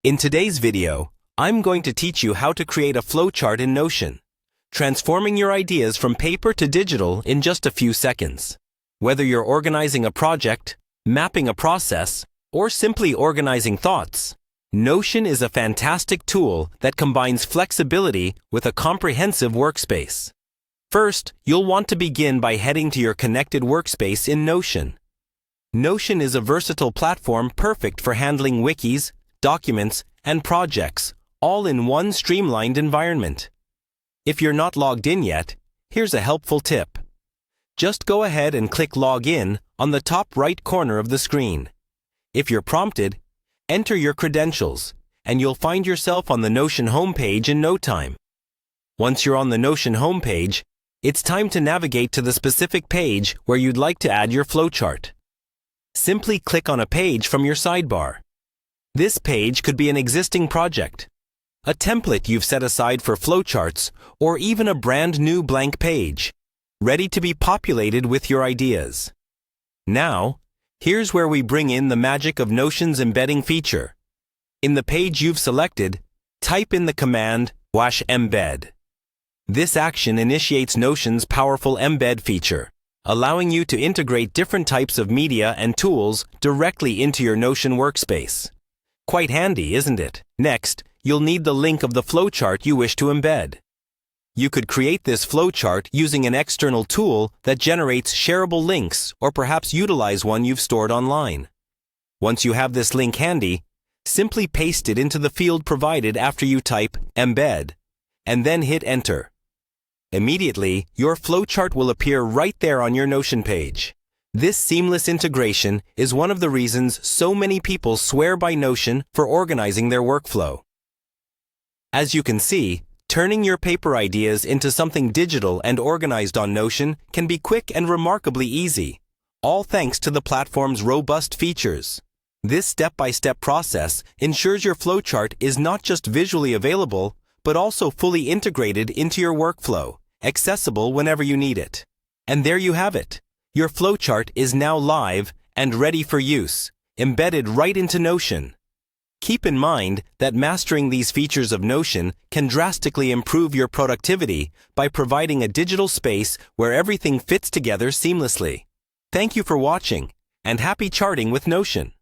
In today's video, I'm going to teach you how to create a flowchart in Notion, transforming your ideas from paper to digital in just a few seconds. Whether you're organizing a project, mapping a process, or simply organizing thoughts, Notion is a fantastic tool that combines flexibility with a comprehensive workspace. First, you'll want to begin by heading to your connected workspace in Notion. Notion is a versatile platform perfect for handling wikis, documents, and projects, all in one streamlined environment. If you're not logged in yet, here's a helpful tip. Just go ahead and click Log In on the top right corner of the screen. If you're prompted, enter your credentials, and you'll find yourself on the Notion homepage in no time. Once you're on the Notion homepage, it's time to navigate to the specific page where you'd like to add your flowchart. Simply click on a page from your sidebar. This page could be an existing project, a template you've set aside for flowcharts, or even a brand new blank page, ready to be populated with your ideas. Now, here's where we bring in the magic of Notion's embedding feature. In the page you've selected, type in the command #embed. This action initiates Notion's powerful embed feature, allowing you to integrate different types of media and tools directly into your Notion workspace. Quite handy, isn't it? Next, you'll need the link of the flowchart you wish to embed. You could create this flowchart using an external tool that generates shareable links, or perhaps utilize one you've stored online. Once you have this link handy, simply paste it into the field provided after you type embed, and then hit enter. Immediately, your flowchart will appear right there on your Notion page. This seamless integration is one of the reasons so many people swear by Notion for organizing their workflow. As you can see, turning your paper ideas into something digital and organized on Notion can be quick and remarkably easy, all thanks to the platform's robust features. This step-by-step process ensures your flowchart is not just visually available, but also fully integrated into your workflow, accessible whenever you need it. And there you have it. Your flowchart is now live and ready for use, embedded right into Notion. Keep in mind that mastering these features of Notion can drastically improve your productivity by providing a digital space where everything fits together seamlessly. Thank you for watching, and happy charting with Notion.